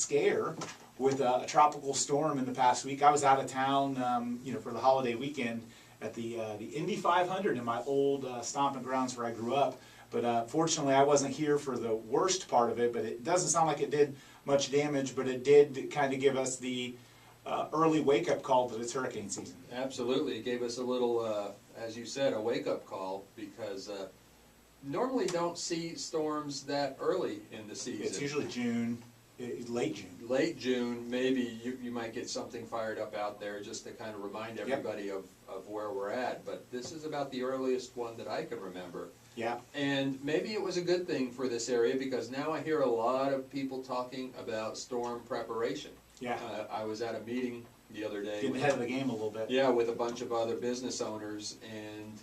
scare with a tropical storm in the past week. I was out of town, you know, for the holiday weekend at the Indy 500 in my old stomping grounds where I grew up. But fortunately, I wasn't here for the worst part of it. But it doesn't sound like it did much damage. But it did kind of give us the early wake-up call that it's hurricane season. Absolutely, it gave us a little, as you said, a wake-up call, because normally don't see storms that early in the season. It's usually June, late June. Late June, maybe you might get something fired up out there just to kind of remind everybody of where we're at. But this is about the earliest one that I can remember. Yeah. And maybe it was a good thing for this area, because now I hear a lot of people talking about storm preparation. Yeah. I was at a meeting the other day. Getting ahead of the game a little bit. Yeah, with a bunch of other business owners, and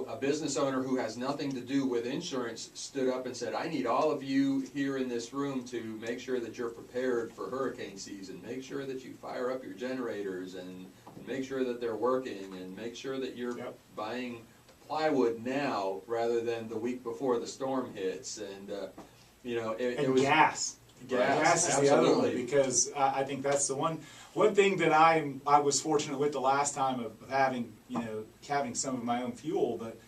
a business owner who has nothing to do with insurance stood up and said, I need all of you here in this room to make sure that you're prepared for hurricane season. Make sure that you fire up your generators and make sure that they're working, and make sure that you're buying plywood now rather than the week before the storm hits. And you know, it was gas. Gas is the other one, because I think that's the one thing that I was fortunate with the last time of having, you know, having some of my own fuel. But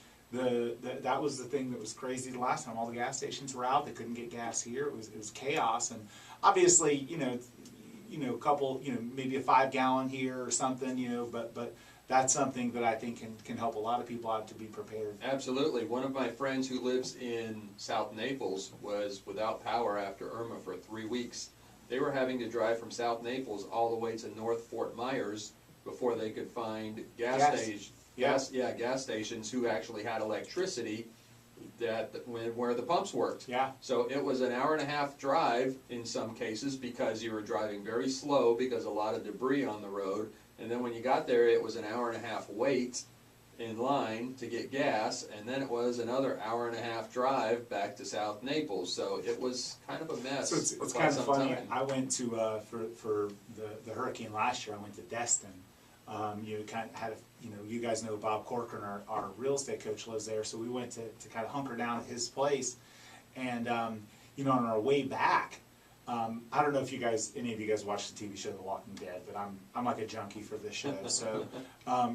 that was the thing that was crazy the last time. All the gas stations were out; they couldn't get gas here. It was chaos, and obviously, you know, a couple, you know, maybe a 5-gallon here or something, you know, but that's something that I think can help a lot of people out to be prepared. Absolutely. One of my friends who lives in South Naples was without power after Irma for 3 weeks. They were having to drive from South Naples all the way to North Fort Myers before they could find gas stations who actually had electricity where the pumps worked. Yeah. So it was an 1.5-hour drive in some cases, because you were driving very slow because a lot of debris on the road. And then when you got there, it was an 1.5-hour wait in line to get gas, and then it was another 1.5-hour drive back to South Naples. So it was kind of a mess. So it's kind of funny. I went to for the hurricane last year. I went to Destin. You kind of had you guys know Bob Corcoran, our real estate coach, lives there. So we went to kind of hunker down at his place, and you know, on our way back. I don't know if any of you guys watch the TV show The Walking Dead, but I'm like a junkie for this show. So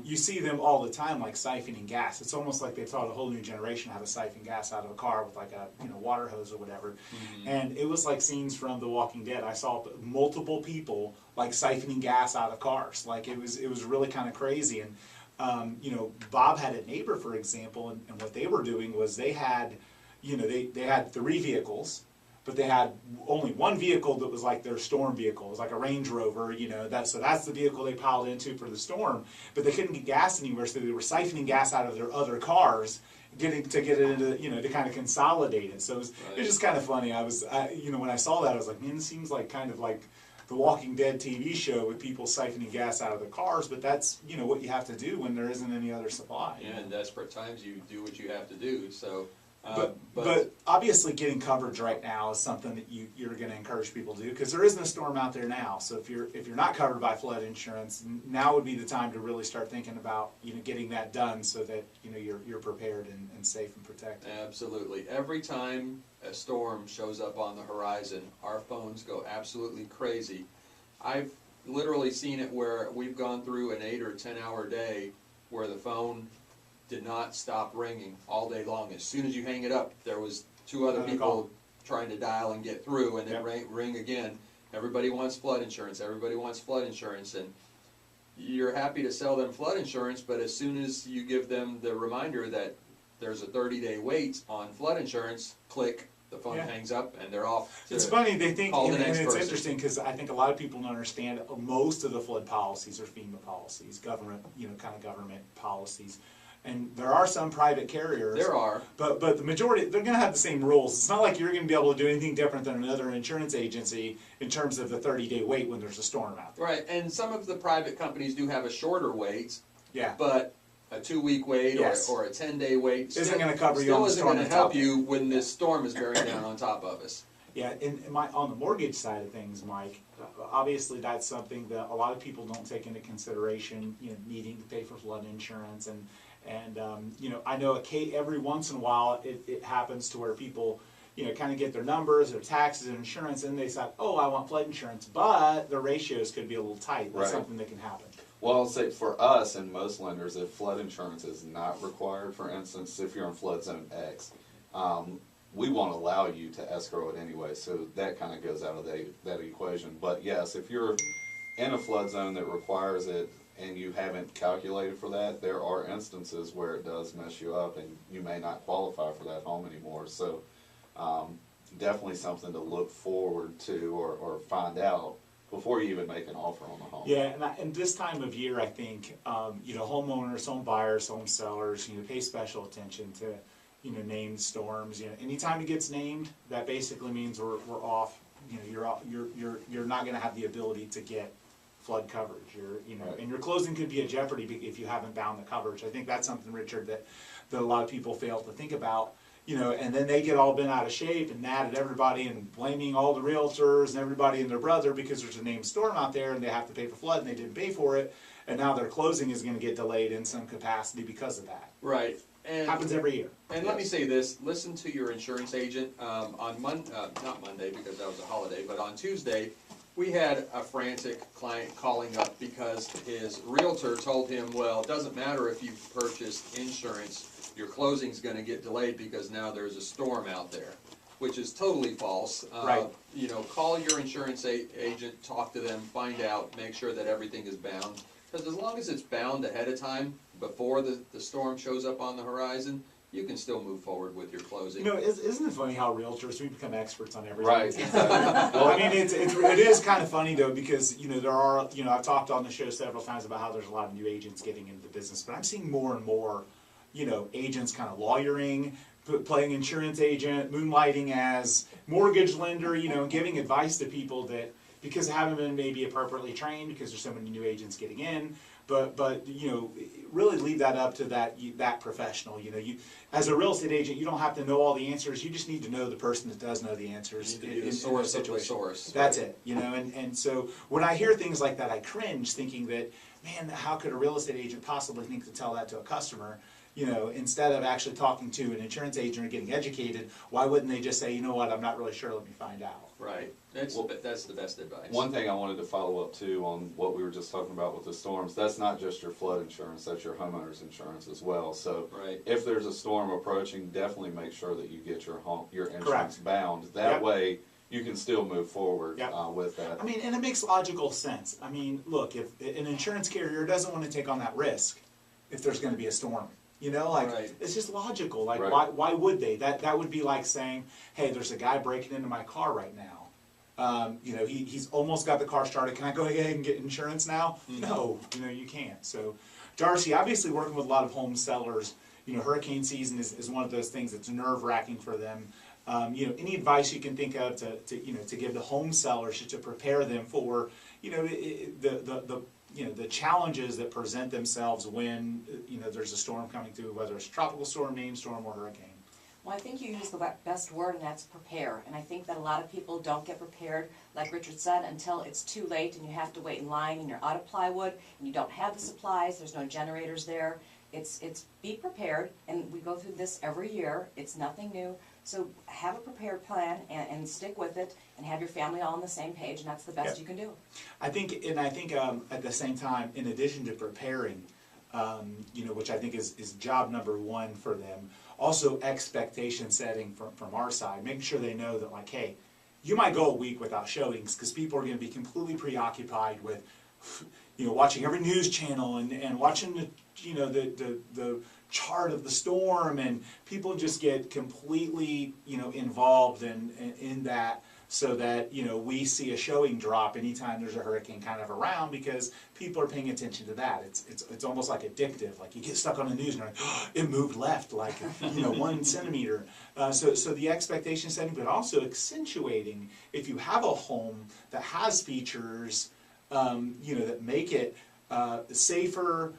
you see them all the time, like siphoning gas. It's almost like they taught a whole new generation how to siphon gas out of a car with like a water hose or whatever. Mm-hmm. And it was like scenes from The Walking Dead. I saw multiple people like siphoning gas out of cars. Like it was really kind of crazy. And you know, Bob had a neighbor, for example, and what they were doing was they had, you know, they had 3 vehicles. But they had only one vehicle that was like their storm vehicle. It was like a Range Rover, you know. So that's the vehicle they piled into for the storm. But they couldn't get gas anywhere, so they were siphoning gas out of their other cars, get it into, you know, to kind of consolidate it. So it was just kind of funny. You know, when I saw that, I was like, man, this seems like kind of like the Walking Dead TV show with people siphoning gas out of their cars. But that's, you know, what you have to do when there isn't any other supply. Yeah, in desperate times, you do what you have to do. So. But obviously getting coverage right now is something that you're going to encourage people to do, because there isn't a storm out there now. So if you're not covered by flood insurance, now would be the time to really start thinking about, you know, getting that done so that, you know, you're prepared and safe and protected. Absolutely. Every time a storm shows up on the horizon, our phones go absolutely crazy. I've literally seen it where we've gone through an 8 or 10-hour day where the phone did not stop ringing all day long. As soon as you hang it up, there was 2 other people trying to dial and get through, and then ring again. Everybody wants flood insurance. Everybody wants flood insurance, and you're happy to sell them flood insurance, but as soon as you give them the reminder that there's a 30-day wait on flood insurance, click, the phone hangs up, and they're off. It's funny, they think, and it's interesting, because I think a lot of people don't understand most of the flood policies are FEMA policies, government policies. And there are some private carriers. There are. But the majority, they're going to have the same rules. It's not like you're going to be able to do anything different than another insurance agency in terms of the 30-day wait when there's a storm out there. Right, and some of the private companies do have a shorter wait. Yeah. But a 2-week wait or a 10-day wait isn't going to cover you on the storm. Still isn't going to help you when this storm is bearing down on top of us. Yeah, on the mortgage side of things, Mike, obviously that's something that a lot of people don't take into consideration, you know, needing to pay for flood insurance. And you know, I know every once in a while it happens to where people, kind of get their numbers, their taxes and insurance, and they decide, oh, I want flood insurance, but the ratios could be a little tight. That's something that can happen. Well, I'll say for us and most lenders, if flood insurance is not required, for instance, if you're in flood zone X, we won't allow you to escrow it anyway, so that kind of goes out of that equation. But yes, if you're in a flood zone that requires it and you haven't calculated for that, there are instances where it does mess you up and you may not qualify for that home anymore. So definitely something to look forward to or find out before you even make an offer on the home. Yeah, and this time of year, I think, homeowners, home buyers, home sellers, pay special attention to, named storms. Anytime it gets named, that basically means we're off. You're not going to have the ability to get flood coverage. Right. And your closing could be a jeopardy if you haven't bound the coverage. I think that's something, Richard, that a lot of people fail to think about. And then they get all bent out of shape and mad at everybody and blaming all the realtors and everybody and their brother because there's a named storm out there and they have to pay for flood and they didn't pay for it, and now their closing is going to get delayed in some capacity because of that. Right. And happens every year. And let me say this, listen to your insurance agent. On not Monday because that was a holiday, but on Tuesday, we had a frantic client calling up because his realtor told him, well, it doesn't matter if you've purchased insurance, your closing's gonna get delayed because now there's a storm out there, which is totally false. Right. Call your insurance agent, talk to them, find out, make sure that everything is bound. Because as long as it's bound ahead of time, before the storm shows up on the horizon, you can still move forward with your closing. Isn't it funny how realtors, we become experts on everything? Right. Well, I mean, it is kind of funny though, because, there are, I've talked on the show several times about how there's a lot of new agents getting into the business, but I'm seeing more and more, agents kind of lawyering, playing insurance agent, moonlighting as mortgage lender, giving advice to people that, because they haven't been maybe appropriately trained because there's so many new agents getting in, but really leave that up to that professional. You as a real estate agent, you don't have to know all the answers. You just need to know the person that does know the answers in a situation. That's it. And so when I hear things like that, I cringe, thinking that, man, how could a real estate agent possibly think to tell that to a customer? Instead of actually talking to an insurance agent or getting educated, why wouldn't they just say, you know what, I'm not really sure, let me find out. Right. That's the best advice. One thing I wanted to follow up too on what we were just talking about with the storms, that's not just your flood insurance, that's your homeowner's insurance as well. So right. If there's a storm approaching, definitely make sure that you get your insurance Correct. bound. That way you can still move forward with that. I mean, and it makes logical sense. I mean, look, if an insurance carrier doesn't want to take on that risk if there's going to be a storm, right. It's just logical. Like, right. why would they? That would be like saying, hey, there's a guy breaking into my car right now. He's almost got the car started. Can I go ahead and get insurance now? Mm-hmm. No, you can't. So, Darcy, obviously working with a lot of home sellers, hurricane season is one of those things that's nerve-wracking for them. Any advice you can think of to give the home sellers to prepare them for, the challenges that present themselves when, there's a storm coming through, whether it's a tropical storm, named storm, or hurricane? Well, I think you use the best word, and that's prepare. And I think that a lot of people don't get prepared, like Richard said, until it's too late and you have to wait in line and you're out of plywood and you don't have the supplies, there's no generators there. It's be prepared, and we go through this every year. It's nothing new. So have a prepared plan and stick with it and have your family all on the same page, and that's the best you can do. I think at the same time, in addition to preparing, which I think is job number one for them, also expectation setting from our side, making sure they know that, like, hey, you might go a week without showings because people are going to be completely preoccupied with, watching every news channel and watching the chart of the storm, and people just get completely involved in that, so that we see a showing drop anytime there's a hurricane kind of around, because people are paying attention to that. It's almost like addictive. Like, you get stuck on the news and you're like, oh, it moved left like 1 centimeter. So the expectation setting, but also accentuating, if you have a home that has features that make it safer,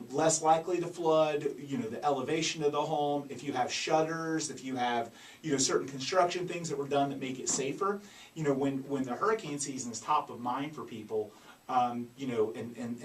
less likely to flood, the elevation of the home, if you have shutters, if you have, certain construction things that were done that make it safer, when the hurricane season is top of mind for people, and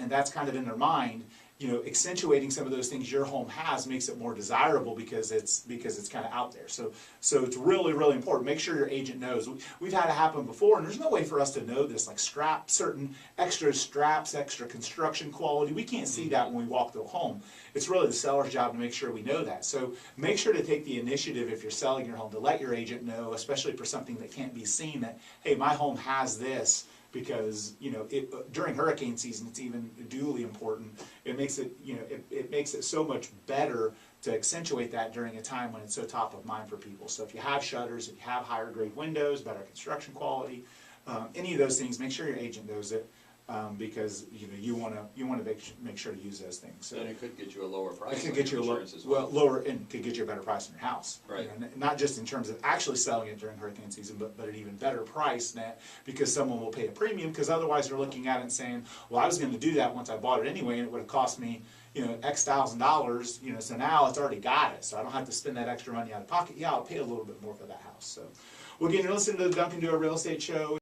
that's kind of in their mind, you know, accentuating some of those things your home has makes it more desirable because it's kind of out there. So it's really, really important. Make sure your agent knows. We've had it happen before, and there's no way for us to know this, like certain extra straps, extra construction quality. We can't see that when we walk through a home. It's really the seller's job to make sure we know that. So make sure to take the initiative if you're selling your home to let your agent know, especially for something that can't be seen, that, hey, my home has this. Because, you know, during hurricane season, it's even duly important. It makes it, you know, it makes it so much better to accentuate that during a time when it's so top of mind for people. So if you have shutters, if you have higher grade windows, better construction quality, any of those things, make sure your agent knows it, because you know you want to make sure to use those things. So And it could get you a lower price. it could get you lower, and could get you a better price on your house. Right. You know, not just in terms of actually selling it during hurricane season, but an even better price net, because someone will pay a premium, because otherwise they're looking at it and saying, well, I was going to do that once I bought it anyway, and it would have cost me, you know, X $1,000, you know, so now it's already got it, so I don't have to spend that extra money out of pocket. Yeah, I'll pay a little bit more for that house. So, well, again, you're listening to the Duncan Do a Real Estate Show.